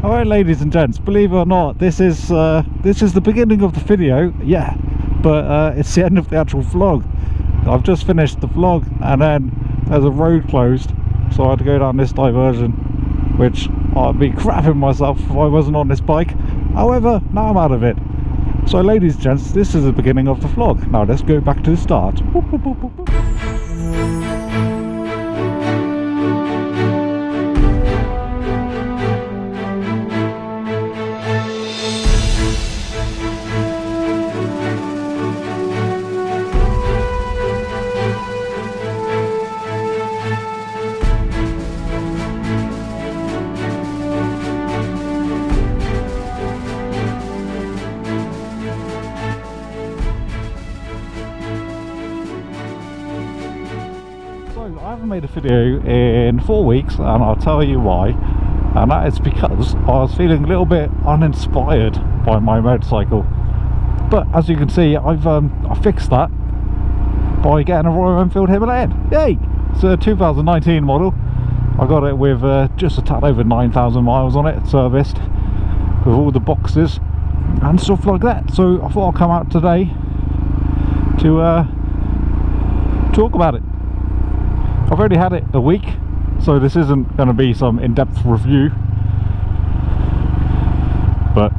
Alright, ladies and gents, believe it or not, this is the beginning of the video, yeah, but it's the end of the actual vlog. I've just finished the vlog, and then there's a road closed, so I had to go down this diversion, which I'd be crapping myself if I wasn't on this bike. However, now I'm out of it. So ladies and gents, this is the beginning of the vlog. Now let's go back to the start. Boop, boop, boop, boop, boop. I haven't made a video in 4 weeks, and I'll tell you why. And that is because I was feeling a little bit uninspired by my motorcycle. But as you can see, I fixed that by getting a Royal Enfield Himalayan. Yay! It's a 2019 model. I got it with just a tad over 9,000 miles on it, serviced, with all the boxes and stuff like that. So I thought I'd come out today to talk about it. I've already had it a week, so this isn't going to be some in-depth review, but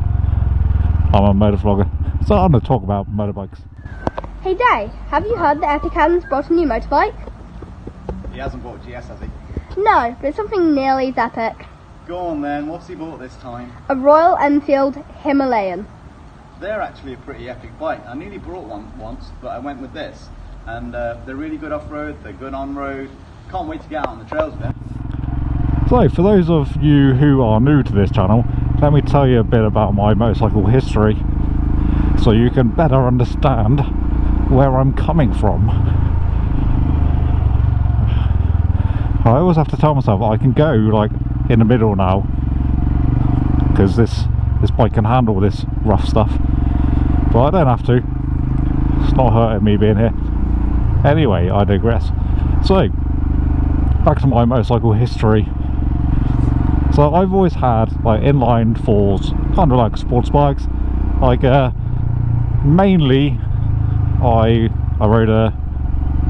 I'm a motor vlogger, so I'm going to talk about motorbikes. Hey Dave, have you heard that EpicAdam's bought a new motorbike? He hasn't bought a GS, has he? No, but it's something nearly as epic. Go on then, what's he bought this time? A Royal Enfield Himalayan. They're actually a pretty epic bike. I nearly brought one once, but I went with this. And they're really good off-road, they're good on-road. Can't wait to get out on the trails with them. So for those of you who are new to this channel, let me tell you a bit about my motorcycle history, so you can better understand where I'm coming from. I always have to tell myself I can go like in the middle now, because this bike can handle this rough stuff, but I don't have to. It's not hurting me being here. Anyway, I digress. So, back to my motorcycle history. So I've always had like inline fours, kind of like sports bikes. Like mainly I rode a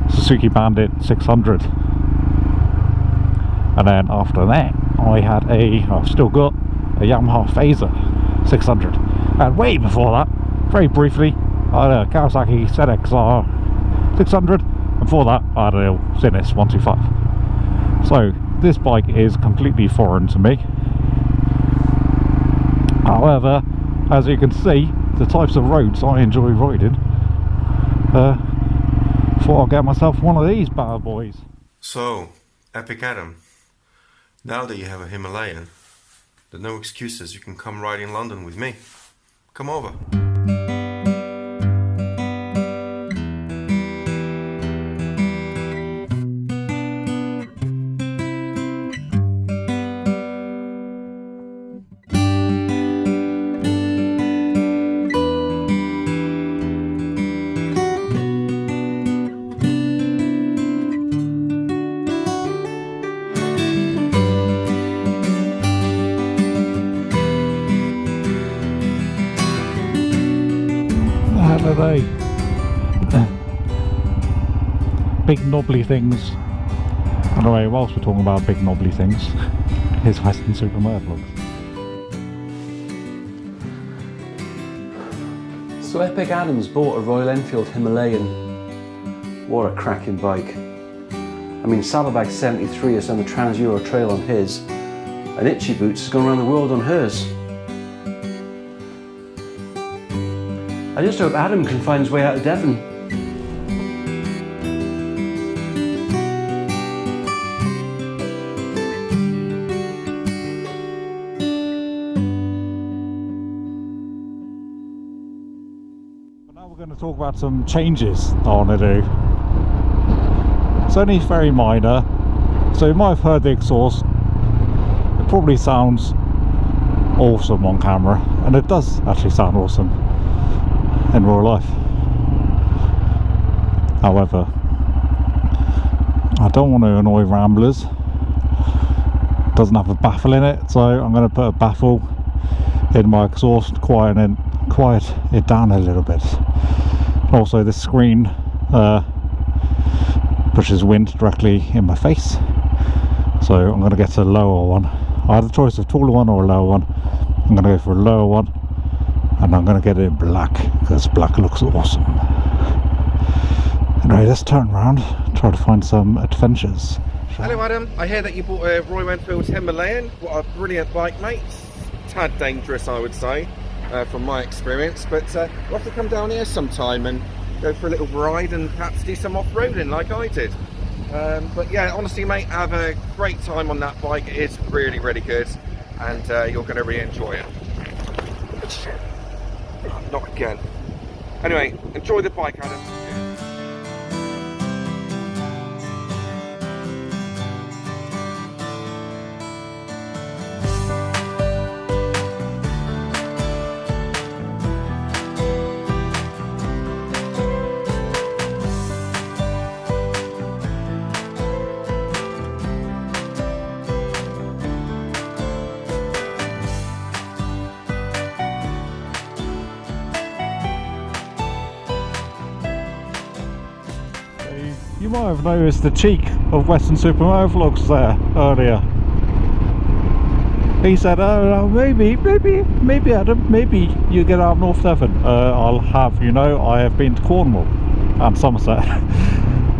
Suzuki Bandit 600, and then after that I've still got a Yamaha Phaser 600, and way before that, very briefly, I had a Kawasaki ZXR 600, and before that I had a Zenith 125. So this bike is completely foreign to me. However, as you can see, the types of roads I enjoy riding, thought I'd get myself one of these bad boys. So, EpicAdam, now that you have a Himalayan, there are no excuses. You can come ride in London with me. Come over. They big knobbly things. Anyway, whilst we're talking about big knobbly things, here's Western Super Motovlogs. So EpicAdam's bought a Royal Enfield Himalayan. What a cracking bike. I mean, Saddlebag 73 has done the Trans Euro Trail on his, and Itchy Boots has gone around the world on hers. I just hope Adam can find his way out of Devon. But now we're going to talk about some changes I want to do. It's only very minor, so you might have heard the exhaust. It probably sounds awesome on camera, and it does actually sound awesome in real life. However, I don't want to annoy ramblers, doesn't have a baffle in it, so I'm going to put a baffle in my exhaust, quiet it down a little bit. Also, this screen pushes wind directly in my face, so I'm going to get a lower one. I had the choice of a taller one or a lower one. I'm going to go for a lower one, and I'm going to get it in black because black looks awesome. Anyway, let's turn around, try to find some adventures. Hello Adam, I hear that you bought a Royal Enfield Himalayan. What a brilliant bike, mate. Tad dangerous, I would say, from my experience, but we'll have to come down here sometime and go for a little ride and perhaps do some off-roading like I did. But yeah, honestly mate, have a great time on that bike. It is really, really good, and you're going to really enjoy it. Not again. Anyway, enjoy the bike, Adam. You might have noticed the cheek of Western Super Motovlogs there earlier. He said, oh, maybe Adam, maybe you get out of North Devon. I'll have you know, I have been to Cornwall and Somerset.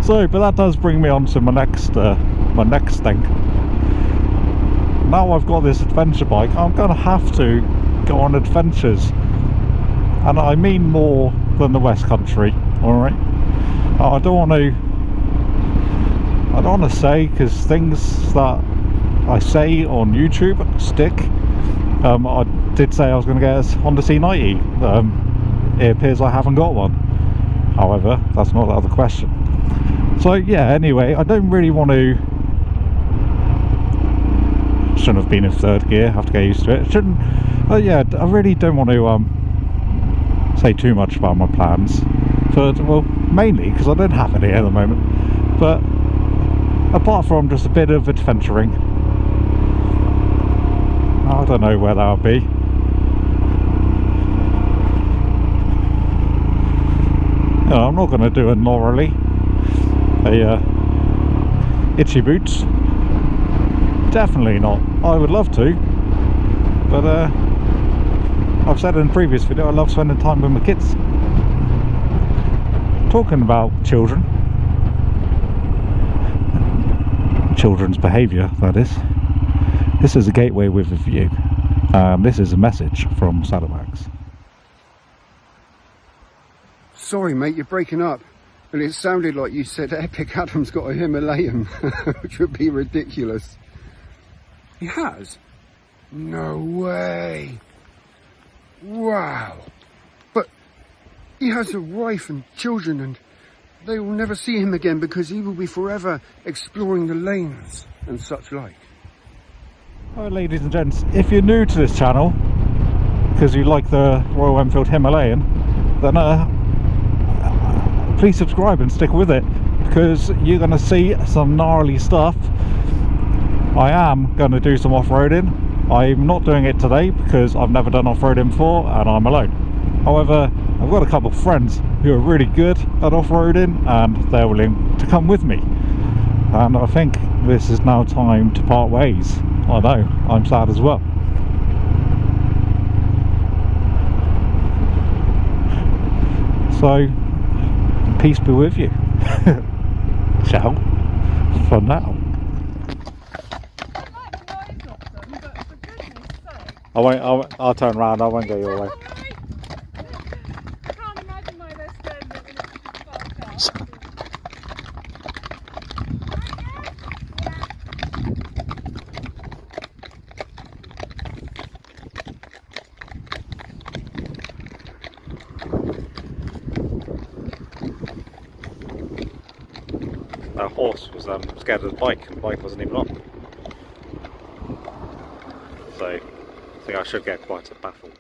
So, but that does bring me on to my next thing. Now I've got this adventure bike, I'm gonna have to go on adventures, and I mean more than the West Country. All right, I don't want to say, because things that I say on YouTube stick. I did say I was going to get a Honda C90. It appears I haven't got one. However, that's not the other question. So yeah, anyway, I don't really want to... Shouldn't have been in third gear, have to get used to it. Shouldn't... yeah, I really don't want to say too much about my plans. Well, mainly because I don't have any at the moment. But apart from just a bit of adventuring, I don't know where that'll be. You know, I'm not going to do a gnarly, itchy boots. Definitely not. I would love to, but I've said in a previous video, I love spending time with my kids. Talking about children's behaviour, that is. This is a gateway with a view. This is a message from Saddlebags. Sorry mate, you're breaking up. And it sounded like you said EpicAdam's got a Himalayan, which would be ridiculous. He has? No way. Wow. But he has a wife and children, and they will never see him again because he will be forever exploring the lanes and such like. Hi ladies and gents, if you're new to this channel because you like the Royal Enfield Himalayan, then please subscribe and stick with it, because you're going to see some gnarly stuff. I am going to do some off-roading. I'm not doing it today because I've never done off-roading before and I'm alone. However, I've got a couple of friends who are really good at off-roading and they're willing to come with me. And I think this is now time to part ways. I know, I'm sad as well. So, peace be with you. Ciao. For now. I'll turn around, I won't go your way. I can't imagine my best friend living in a fast car. That horse was scared of the bike, and the bike wasn't even on. So I think I should get quite a baffle.